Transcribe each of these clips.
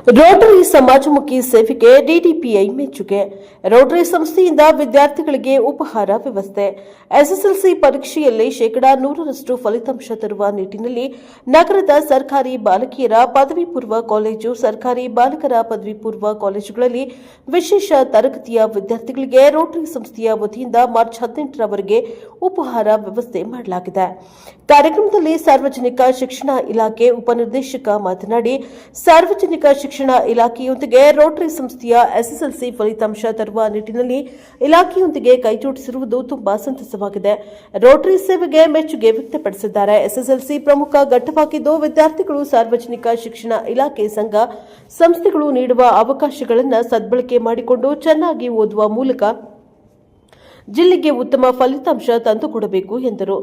Rotary ಸಮಾಜಮುಖಿ ಸೇವೆಗೆ DDPI ಮೆಚ್ಚುಗೆ. ರೋಟರಿ ಸಂಸ್ಥೆಯಿಂದ ವಿದ್ಯಾರ್ಥಿಗಳಿಗೆ ಉಪಹಾರ ವ್ಯವಸ್ಥೆ. ಎಸ್ಎಸ್ಎಲ್ಸಿ ಪರೀಕ್ಷೆಯಲ್ಲಿ 100% ಫಲಿತಾಂಶ ತರುವ ನಿಟ್ಟಿನಲ್ಲಿ ನಗರದ ಸರ್ಕಾರಿ ಬಾಲಕಿಯರ ಪದವಿ ಪೂರ್ವ ಕಾಲೇಜು, ಸರ್ಕಾರಿ ಬಾಲಕರ ಪದವಿ ಪೂರ್ವ ಕಾಲೇಜುಗಳಲ್ಲಿ ವಿಶೇಷ ತರಗತಿಯ ವಿದ್ಯಾರ್ಥಿಗಳಿಗೆ ರೋಟರಿ ಸಂಸ್ಥೆಯ ವತಿಯಿಂದ ಮಾರ್ಚ್ 18ರವರೆಗೆ ಉಪಹಾರ ವ್ಯವಸ್ಥೆ ಮಾಡಲಾಗಿದೆ. ಕಾರ್ಯಕ್ರಮದಲ್ಲಿ ಸಾರ್ವಜನಿಕ ಶಿಕ್ಷಣ ಇಲಾಖೆ ಉಪನಿರ್ದೇಶಕ ಮಾತನಾಡಿ, ಸಾರ್ವಜನಿಕ ಶಿಕ್ಷಣ ಇಲಾಖೆಯೊಂದಿಗೆ ರೋಟರಿ ಸಂಸ್ಥೆಯ ಎಸ್ಎಸ್ಎಲ್ಸಿ ಫಲಿತಾಂಶ ತರುವ ನಿಟ್ಟಿನಲ್ಲಿ ಇಲಾಖೆಯೊಂದಿಗೆ ಕೈಜೋಡಿಸಿರುವುದು ತುಂಬಾ ಸಂತಸವಾಗಿದೆ. ರೋಟರಿ ಸೇವೆಗೆ ಮೆಚ್ಚುಗೆ ವ್ಯಕ್ತಪಡಿಸಿದ್ದಾರೆ. ಎಸ್ಎಸ್ಎಲ್ಸಿ ಪ್ರಮುಖ ಘಟ್ಟವಾಗಿದ್ದು, ವಿದ್ಯಾರ್ಥಿಗಳು ಸಾರ್ವಜನಿಕ ಶಿಕ್ಷಣ ಇಲಾಖೆ ಸಂಘ ಸಂಸ್ಥೆಗಳು ನೀಡುವ ಅವಕಾಶಗಳನ್ನು ಸದ್ಬಳಕೆ ಮಾಡಿಕೊಂಡು ಚೆನ್ನಾಗಿ ಓದುವ ಮೂಲಕ ಜಿಲ್ಲೆಗೆ ಉತ್ತಮ ಫಲಿತಾಂಶ ತಂದುಕೊಡಬೇಕು ಎಂದರು.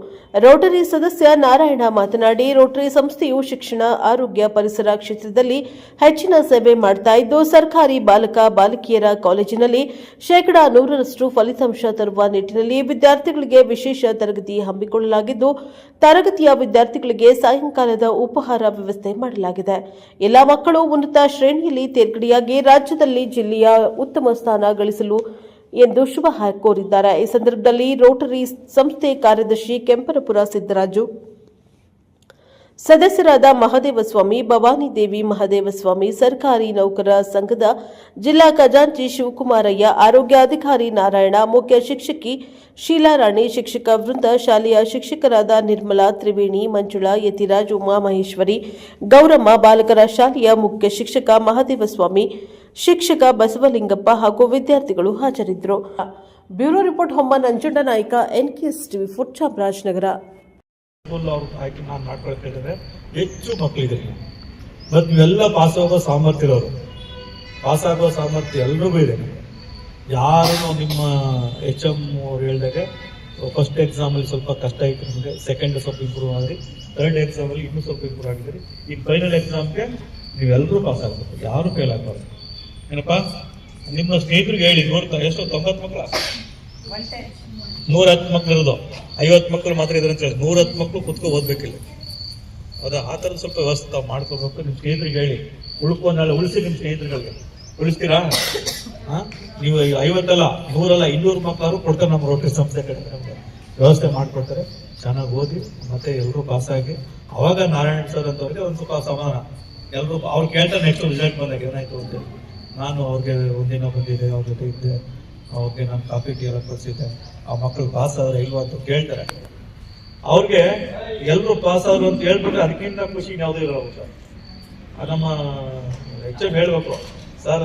ರೋಟರಿ ಸದಸ್ಯ ನಾರಾಯಣ ಮಾತನಾಡಿ, ರೋಟರಿ ಸಂಸ್ಥೆಯು ಶಿಕ್ಷಣ, ಆರೋಗ್ಯ, ಪರಿಸರ ಕ್ಷೇತ್ರದಲ್ಲಿ ಹೆಚ್ಚಿನ ಸೇವೆ ಮಾಡ್ತಾ ಇದ್ದು, ಸರ್ಕಾರಿ ಬಾಲಕ ಬಾಲಕಿಯರ ಕಾಲೇಜಿನಲ್ಲಿ 100% ಫಲಿತಾಂಶ ತರುವ ನಿಟ್ಟಿನಲ್ಲಿ ವಿದ್ಯಾರ್ಥಿಗಳಿಗೆ ವಿಶೇಷ ತರಗತಿ ಹಮ್ಮಿಕೊಳ್ಳಲಾಗಿದ್ದು, ತರಗತಿಯ ವಿದ್ಯಾರ್ಥಿಗಳಿಗೆ ಸಾಯಂಕಾಲದ ಉಪಹಾರ ವ್ಯವಸ್ಥೆ ಮಾಡಲಾಗಿದೆ. ಎಲ್ಲಾ ಮಕ್ಕಳು ಉನ್ನತ ಶ್ರೇಣಿಯಲ್ಲಿ ತೇರ್ಗಡೆಯಾಗಿ ರಾಜ್ಯದಲ್ಲಿ ಜಿಲ್ಲೆಯ ಉತ್ತಮ ಸ್ಥಾನ ಗಳಿಸಲು ಎಂದು ಶುಭ ಕೋರಿದ್ದಾರೆ. ಈ ಸಂದರ್ಭದಲ್ಲಿ ರೋಟರಿ ಸಂಸ್ಥೆ ಕಾರ್ಯದರ್ಶಿ ಕೆಂಪನಪುರ ಸಿದ್ದರಾಜು, ಸದಸ್ಯರಾದ ಮಹದೇವಸ್ವಾಮಿ, ಭವಾನಿದೇವಿ ಮಹದೇವಸ್ವಾಮಿ, ಸರ್ಕಾರಿ ನೌಕರರ ಸಂಘದ ಜಿಲ್ಲಾ ಖಜಾಂಚಿ ಶಿವಕುಮಾರಯ್ಯ, ಆರೋಗ್ಯಾಧಿಕಾರಿ ನಾರಾಯಣ, ಮುಖ್ಯ ಶಿಕ್ಷಕಿ ಶೀಲಾರಾಣಿ, ಶಿಕ್ಷಕ ವೃಂದ, ಶಾಲೆಯ ಶಿಕ್ಷಕರಾದ ನಿರ್ಮಲಾ, ತ್ರಿವೇಣಿ, ಮಂಜುಳಾ, ಯತಿರಾಜ್, ಉಮಾ ಮಹೇಶ್ವರಿ, ಗೌರಮ್ಮ, ಬಾಲಕರ ಶಾಲೆಯ ಮುಖ್ಯ ಶಿಕ್ಷಕ ಮಹದೇವಸ್ವಾಮಿ, ಶಿಕ್ಷಕ ಬಸವಲಿಂಗಪ್ಪ ಹಾಗೂ ವಿದ್ಯಾರ್ಥಿಗಳು ಹಾಜರಿದ್ದರು. Bureau report Homma Nanjunda Naika, NKS TV4 Chamarajanagar. ನಾನು ಮಾಡ್ಕೊಳ್ತಿದ್ದಾರೆ. ಹೆಚ್ಚು ಮಕ್ಕಳಿದೆ ಮತ್ತು ನೀವೆಲ್ಲ ಪಾಸ್ ಆಗೋ ಸಾಮರ್ಥ್ಯ ಇರೋರು, ಪಾಸ್ ಆಗೋ ಸಾಮರ್ಥ್ಯ ಎಲ್ರಿಗೂ ಇದೆ. ಯಾರು ನಿಮ್ಮ HM ಅವ್ರು ಹೇಳಿದಾಗೆ ಫಸ್ಟ್ ಎಕ್ಸಾಮಲ್ಲಿ ಸ್ವಲ್ಪ ಕಷ್ಟ ಆಯಿತು ನಿಮಗೆ, ಸೆಕೆಂಡ್ ಸ್ವಲ್ಪ ಇಂಪ್ರೂವ್ ಆದ್ರಿ, ಥರ್ಡ್ ಎಕ್ಸಾಮಲ್ಲಿ ಇನ್ನೂ ಸ್ವಲ್ಪ ಇಂಪ್ರೂವ್ ಆಗಿದ್ರಿ. ಈ ಫೈನಲ್ ಎಕ್ಸಾಮ್ಗೆ ನೀವೆಲ್ಲರೂ ಪಾಸ್ ಆಗಬೇಕು, ಯಾರು ಫೇಲ್ ಆಗಬಾರ್ದು. ಏನಪ್ಪ, ನಿಮ್ಮ ಸ್ನೇಹಿತರಿಗೆ ಹೇಳಿ, ನೋಡ್ತಾ ಎಷ್ಟು 90 ಮಕ್ಕಳ 110 ಮಕ್ಳು ಇರೋದು, 50 ಮಕ್ಕಳು ಮಾತ್ರ ಇದ್ರೆ ಅಂತ ಹೇಳಿ 110 ಮಕ್ಕಳು ಕುತ್ಕೊ ಓದ್ಬೇಕಿಲ್ಲ. ಹೌದಾ? ಆ ಥರದ ಸ್ವಲ್ಪ ವ್ಯವಸ್ಥೆ ತಾವು ಮಾಡ್ಕೋಬೇಕು. ನಿಮ್ಮ ಸ್ನೇಹಿತರಿಗೆ ಹೇಳಿ, ಉಳ್ಕೊಂಡಲ್ಲ ಉಳಿಸಿ, ನಿಮ್ಮ ಸ್ನೇಹಿತರುಗಳಿಗೆ ಉಳಿಸ್ತೀರಾ? ನೀವು 50 ಅಲ್ಲ 100 ಅಲ್ಲ 200 ಮಕ್ಕಳು ಕೊಡ್ತಾರೆ. ನಮ್ಮ ರೋಟರಿ ಸಂಸ್ಥೆ ಕಡೆ ನಮಗೆ ವ್ಯವಸ್ಥೆ ಮಾಡ್ಕೊಡ್ತಾರೆ. ಚೆನ್ನಾಗಿ ಓದಿ ಮತ್ತೆ ಎಲ್ಲರೂ ಪಾಸ್ ಆಗಿ, ಅವಾಗ ನಾರಾಯಣ್ ಸರ್ ಅಂತವ್ರಿಗೆ ಒಂದು ಸ್ವಲ್ಪ ಸಮಾಧಾನ. ಎಲ್ಲರೂ ಅವ್ರು ಕೇಳ್ತಾರೆ ನೆಕ್ಸ್ಟ್ ರಿಸಲ್ಟ್ ಬಂದಾಗ ಏನಾಯ್ತು ಅಂತೇಳಿ. ನಾನು ಅವ್ರಿಗೆ ಒಂದಿನ ಬಂದಿದ್ದೆ, ಅವ್ರ ಜೊತೆ ಇದ್ದೆ, ಅವ್ರಿಗೆ ನಾನು ಕಾಫಿ ಟೀ ಎಲ್ಲ ಕೊಡಿಸಿದ್ದೆ. ಆ ಮಕ್ಕಳು ಪಾಸ್ ಆದ್ರೆ ಇಲ್ವಾ ಅಂತ ಕೇಳ್ತಾರೆ. ಅವ್ರಿಗೆ ಎಲ್ಲರೂ ಪಾಸ್ ಆದ್ರು ಅಂತ ಹೇಳ್ಬಿಟ್ರೆ ಅದಕ್ಕಿಂತ ಖುಷಿ ಯಾವುದೇ ಇರೋ ಸರ್. ನಮ್ಮ HM ಹೇಳ್ಬೇಕು, ಸರ್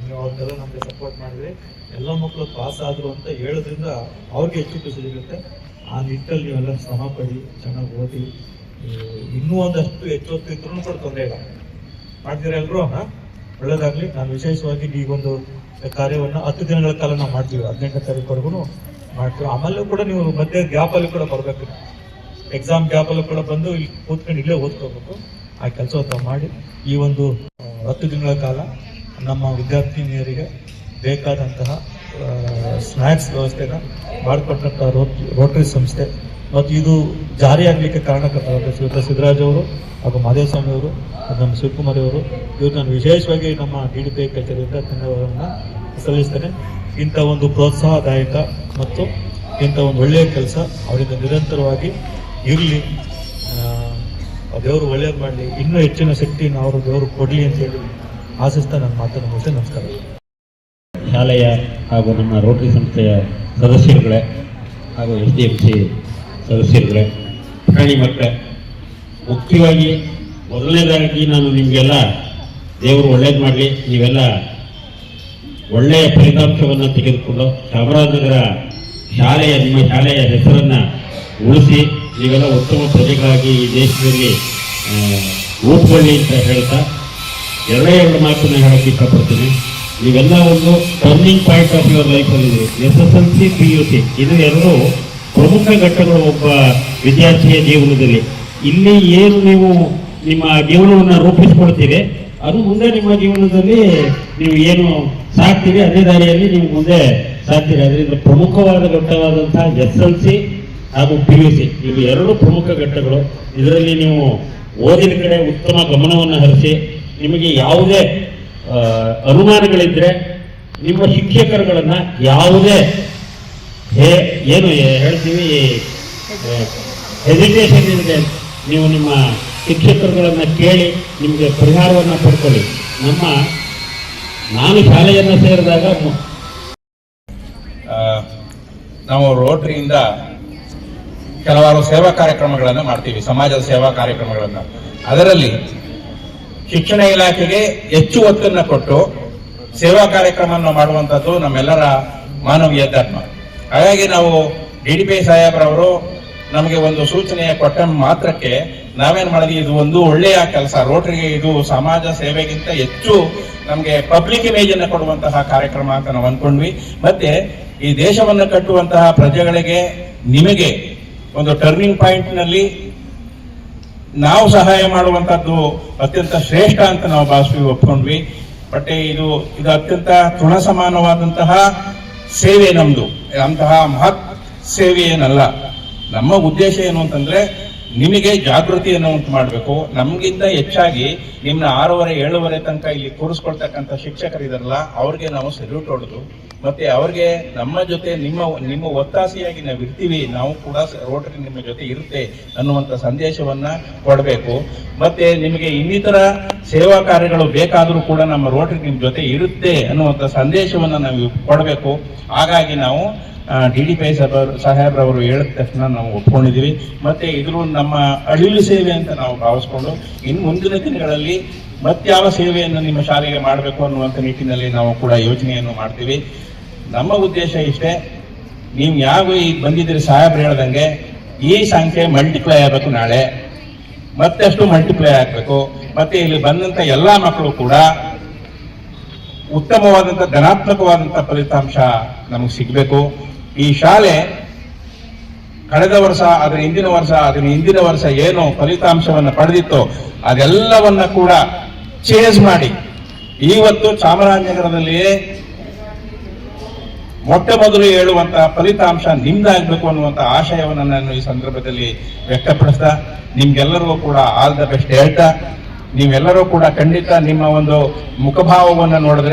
ನೀವು ಅವ್ರಿಗೆಲ್ಲ ನಮಗೆ ಸಪೋರ್ಟ್ ಮಾಡಿದ್ರಿ, ಎಲ್ಲ ಮಕ್ಕಳು ಪಾಸ್ ಆದ್ರು ಅಂತ ಹೇಳೋದ್ರಿಂದ ಅವ್ರಿಗೆ ಹೆಚ್ಚು ಖುಷಿ ಸಿಗುತ್ತೆ. ಆ ನಿಟ್ಟಲ್ಲಿ ನೀವೆಲ್ಲ ಶ್ರಮ ಪಡಿ, ಚೆನ್ನಾಗಿ ಓದಿ, ಇನ್ನೂ ಒಂದಷ್ಟು ಹೆಚ್ಚು ಹೊತ್ತಿದ್ರು ಕೂಡ ತೊಂದರೆ ಇಲ್ಲ. ಮಾಡ್ತೀರಾ ಎಲ್ಲರೂ? ಒಳ್ಳೇದಾಗ್ಲಿ. ನಾನು ವಿಶೇಷವಾಗಿ ಈಗೊಂದು ಕಾರ್ಯವನ್ನು 10 ದಿನಗಳ ಕಾಲ ನಾವು ಮಾಡ್ತೀವಿ, 18ನೇ ತಾರೀಕುವರೆಗೂ ಮಾಡ್ತೀವಿ. ಆಮೇಲೆ ಕೂಡ ನೀವು ಮಧ್ಯೆ ಗ್ಯಾಪಲ್ಲಿ ಕೂಡ ಬರಬೇಕು, ಎಕ್ಸಾಮ್ ಗ್ಯಾಪಲ್ಲೂ ಕೂಡ ಬಂದು ಇಲ್ಲಿ ಕೂತ್ಕೊಂಡು ಇಲ್ಲೇ ಓದ್ಕೋಬೇಕು. ಆ ಕೆಲಸವನ್ನು ಮಾಡಿ ಈ ಒಂದು 10 ದಿನಗಳ ಕಾಲ ನಮ್ಮ ವಿದ್ಯಾರ್ಥಿನಿಯರಿಗೆ ಬೇಕಾದಂತಹ ಸ್ನ್ಯಾಕ್ಸ್ ವ್ಯವಸ್ಥೆನ ಮಾಡಿಕೊಟ್ಟಂತಹ ರೋಟರಿ ಸಂಸ್ಥೆ ಮತ್ತು ಇದು ಜಾರಿಯಾಗಲಿಕ್ಕೆ ಕಾರಣಕರ್ತರಾದ ಸಿದ್ದರಾಜ್ ಅವರು ಹಾಗೂ ಮಹದೇವಸ್ವಾಮಿ ಅವರು, ನಮ್ಮ ಶಿವಕುಮಾರ್ ಅವರು, ಇವರು ನಾನು ವಿಶೇಷವಾಗಿ ನಮ್ಮ DDPI ಕಚೇರಿಯಿಂದ ಧನ್ಯವಾದವನ್ನು ಸಲ್ಲಿಸ್ತೇನೆ. ಇಂಥ ಒಂದು ಪ್ರೋತ್ಸಾಹದಾಯಕ ಮತ್ತು ಇಂಥ ಒಂದು ಒಳ್ಳೆಯ ಕೆಲಸ ಅವರಿಂದ ನಿರಂತರವಾಗಿ ಇರಲಿ. ದೇವರು ಒಳ್ಳೆಯದು ಮಾಡಲಿ, ಇನ್ನೂ ಹೆಚ್ಚಿನ ಶಕ್ತಿಯನ್ನು ಅವರು ದೇವರು ಕೊಡಲಿ ಅಂತ ಹೇಳಿ ಆಶಿಸ್ತಾ ನನ್ನ ಮಾತನ್ನು ಮುಗಿಸ್ತೇನೆ. ನಮಸ್ಕಾರ. ಶಾಲೆಯ ಹಾಗೂ ನಮ್ಮ ರೋಟರಿ ಸಂಸ್ಥೆಯ ಸದಸ್ಯರುಗಳೇ ಹಾಗೂ SDMC ಸದಸ್ಯರುಗಳೇ, ಪ್ರಾಣಿ ಮಕ್ಕಳೇ, ಮುಖ್ಯವಾಗಿ ಮೊದಲನೇದಾಗಿ ನಾನು ನಿಮಗೆಲ್ಲ ದೇವರು ಒಳ್ಳೇದು ಮಾಡಲಿ, ನೀವೆಲ್ಲ ಒಳ್ಳೆಯ ಫಲಿತಾಂಶವನ್ನು ತೆಗೆದುಕೊಂಡು ಚಾಮರಾಜನಗರ ಶಾಲೆಯ ನಿಮ್ಮ ಶಾಲೆಯ ಹೆಸರನ್ನು ಉಳಿಸಿ ನೀವೆಲ್ಲ ಉತ್ತಮ ಪ್ರಜೆಗಳಾಗಿ ಈ ದೇಶದಲ್ಲಿ ರೂಪುಗೊಳ್ಳಿ ಅಂತ ಹೇಳ್ತಾ ಎರಡು ಮಾತನ್ನು ಹೇಳಕ್ಕೆ ಇಷ್ಟಪಡ್ತೀನಿ. ನೀವೆಲ್ಲ ಒಂದು ಟರ್ನಿಂಗ್ ಪಾಯಿಂಟ್ ಆಫ್ ಯುವರ್ ಲೈಫಲ್ಲಿ SSLC PUC ಇದು ಎರಡು ಪ್ರಮುಖ ಘಟ್ಟಗಳು ಒಬ್ಬ ವಿದ್ಯಾರ್ಥಿಯ ಜೀವನದಲ್ಲಿ. ಇಲ್ಲಿ ಏನು ನೀವು ನಿಮ್ಮ ಜೀವನವನ್ನು ರೂಪಿಸ್ಕೊಳ್ತೀರಿ, ಅದು ಮುಂದೆ ನಿಮ್ಮ ಜೀವನದಲ್ಲಿ ನೀವು ಏನು ಸಾಕ್ತೀರಿ ಅದೇ ದಾರಿಯಲ್ಲಿ ನೀವು ಮುಂದೆ ಸಾಕ್ತೀರಿ. ಅದರಿಂದ ಪ್ರಮುಖವಾದ ಘಟ್ಟವಾದಂತಹ SSLC ಹಾಗೂ PUC ಇವು ಎರಡು ಪ್ರಮುಖ ಘಟ್ಟಗಳು. ಇದರಲ್ಲಿ ನೀವು ಓದಿನ ಕಡೆ ಉತ್ತಮ ಗಮನವನ್ನು ಹರಿಸಿ ನಿಮಗೆ ಯಾವುದೇ ಅನುಮಾನಗಳಿದ್ರೆ ನಿಮ್ಮ ಶಿಕ್ಷಕರುಗಳನ್ನ ಯಾವುದೇ ಏನು ಹೇಳ್ತೀವಿ ಹೆಸಿಟೇಷನ್ ಇಲ್ಲದೆ ನೀವು ನಿಮ್ಮ ಶಿಕ್ಷಕರುಗಳನ್ನ ಕೇಳಿ ನಿಮಗೆ ಪರಿಹಾರವನ್ನು ಪಡ್ಕೊಳ್ಳಿ. ನಾನು ಶಾಲೆಯನ್ನು ಸೇರಿದಾಗ ನಾವು ರೋಟರಿಯಿಂದ ಕೆಲವಾರು ಸೇವಾ ಕಾರ್ಯಕ್ರಮಗಳನ್ನು ಮಾಡ್ತೀವಿ, ಸಮಾಜದ ಸೇವಾ ಕಾರ್ಯಕ್ರಮಗಳನ್ನು. ಅದರಲ್ಲಿ ಶಿಕ್ಷಣ ಇಲಾಖೆಗೆ ಹೆಚ್ಚು ಒತ್ತನ್ನು ಕೊಟ್ಟು ಸೇವಾ ಕಾರ್ಯಕ್ರಮವನ್ನು ಮಾಡುವಂಥದ್ದು ನಮ್ಮೆಲ್ಲರ ಮಾನವೀಯ ಧರ್ಮ. ಹಾಗಾಗಿ ನಾವು DDPI ಸಾಹೇಬ್ರವರು ನಮಗೆ ಒಂದು ಸೂಚನೆಯ ಕೊಟ್ಟ ಮಾತ್ರಕ್ಕೆ ನಾವೇನ್ ಮಾಡಿದ್ವಿ, ಇದು ಒಂದು ಒಳ್ಳೆಯ ಕೆಲಸ, ರೋಟರಿಗೆ ಇದು ಸಮಾಜ ಸೇವೆಗಿಂತ ಹೆಚ್ಚು ನಮಗೆ ಪಬ್ಲಿಕ್ ಇಮೇಜ್ ಅನ್ನು ಕೊಡುವಂತಹ ಕಾರ್ಯಕ್ರಮ ಅಂತ ನಾವು ಅನ್ಕೊಂಡ್ವಿ. ಮತ್ತೆ ಈ ದೇಶವನ್ನು ಕಟ್ಟುವಂತಹ ಪ್ರಜೆಗಳಿಗೆ ನಿಮಗೆ ಒಂದು ಟರ್ನಿಂಗ್ ಪಾಯಿಂಟ್ ನಲ್ಲಿ ನಾವು ಸಹಾಯ ಮಾಡುವಂತದ್ದು ಅತ್ಯಂತ ಶ್ರೇಷ್ಠ ಅಂತ ನಾವು ಭಾವಿಸಿ ಒಪ್ಕೊಂಡ್ವಿ. ಬಟ್ ಇದು ಅತ್ಯಂತ ತೃಣ ಸಮಾನವಾದಂತಹ ಸೇವೆ ನಮ್ದು, ಅಂತಹ ಮಹತ್ ಸೇವೆ ಏನಲ್ಲ. ನಮ್ಮ ಉದ್ದೇಶ ಏನು ಅಂತಂದ್ರೆ ನಿಮಗೆ ಜಾಗೃತಿಯನ್ನು ಉಂಟು ಮಾಡಬೇಕು. ನಮ್ಗಿಂತ ಹೆಚ್ಚಾಗಿ ನಿಮ್ನ 6:30-7:30 ತನಕ ಇಲ್ಲಿ ಕೂರಿಸ್ಕೊಳ್ತಕ್ಕಂಥ ಶಿಕ್ಷಕರಿದಾರಲ್ಲ, ಅವ್ರಿಗೆ ನಾವು ಸೆಲ್ಯೂಟ್ ಹೊಡೆದು ಮತ್ತೆ ಅವ್ರಿಗೆ ನಮ್ಮ ಜೊತೆ ನಿಮ್ಮ ಒತ್ತಾಸೆಯಾಗಿ ನಾವು ಇರ್ತೀವಿ, ನಾವು ಕೂಡ ರೋಟರಿ ನಿಮ್ಮ ಜೊತೆ ಇರುತ್ತೆ ಅನ್ನುವಂಥ ಸಂದೇಶವನ್ನ ಕೊಡಬೇಕು. ಮತ್ತೆ ನಿಮಗೆ ಇನ್ನಿತರ ಸೇವಾ ಕಾರ್ಯಗಳು ಬೇಕಾದರೂ ಕೂಡ ನಮ್ಮ ರೋಟರಿ ನಿಮ್ಮ ಜೊತೆ ಇರುತ್ತೆ ಅನ್ನುವಂಥ ಸಂದೇಶವನ್ನ ನಾವು ಕೊಡಬೇಕು. ಹಾಗಾಗಿ ನಾವು DDPI ಸಾಹೇಬ್ರವರು ಹೇಳಿದ ತಕ್ಷಣ ನಾವು ಒಪ್ಕೊಂಡಿದ್ದೀವಿ. ಮತ್ತೆ ಇದ್ರ ನಮ್ಮ ಅಳಿಲು ಸೇವೆ ಅಂತ ನಾವು ಭಾವಿಸ್ಕೊಂಡು ಇನ್ನು ಮುಂದಿನ ದಿನಗಳಲ್ಲಿ ಮತ್ಯಾವ ಸೇವೆಯನ್ನು ನಿಮ್ಮ ಶಾಲೆಗೆ ಮಾಡಬೇಕು ಅನ್ನುವಂಥ ನಿಟ್ಟಿನಲ್ಲಿ ನಾವು ಕೂಡ ಯೋಚನೆಯನ್ನು ಮಾಡ್ತೀವಿ. ನಮ್ಮ ಉದ್ದೇಶ ಇಷ್ಟೇ, ನೀವು ಯಾವ ಈಗ ಬಂದಿದ್ದೀರಿ ಸಾಹೇಬ್ರು ಹೇಳ್ದಂಗೆ ಈ ಸಂಖ್ಯೆ ಮಲ್ಟಿಪ್ಲೈ ಆಗಬೇಕು, ನಾಳೆ ಮತ್ತಷ್ಟು ಮಲ್ಟಿಪ್ಲೈ ಆಗಬೇಕು. ಮತ್ತೆ ಇಲ್ಲಿ ಬಂದಂತ ಎಲ್ಲಾ ಮಕ್ಕಳು ಕೂಡ ಉತ್ತಮವಾದಂಥ ಧನಾತ್ಮಕವಾದಂಥ ಫಲಿತಾಂಶ ನಮಗೆ ಸಿಗಬೇಕು. ಈ ಶಾಲೆ ಕಳೆದ ವರ್ಷ, ಅದರ ಹಿಂದಿನ ವರ್ಷ ಏನು ಫಲಿತಾಂಶವನ್ನು ಪಡೆದಿತ್ತೋ ಅದೆಲ್ಲವನ್ನ ಕೂಡ ಚೇಂಜ್ ಮಾಡಿ ಇವತ್ತು ಚಾಮರಾಜನಗರದಲ್ಲಿಯೇ ಮೊಟ್ಟ ಮೊದಲು ಹೇಳುವಂತಹ ಫಲಿತಾಂಶ ನಿಮ್ದಾಗಬೇಕು ಅನ್ನುವಂಥ ಆಶಯವನ್ನು ನಾನು ಈ ಸಂದರ್ಭದಲ್ಲಿ ವ್ಯಕ್ತಪಡಿಸ್ತಾ ನಿಮ್ಗೆಲ್ಲರಿಗೂ ಕೂಡ ಆಲ್ ದ ಬೆಸ್ಟ್ ಹೇಳ್ತಾ, ನೀವೆಲ್ಲರೂ ಕೂಡ ಖಂಡಿತ ನಿಮ್ಮ ಒಂದು ಮುಖಭಾವವನ್ನು ನೋಡಿದ್ರೆ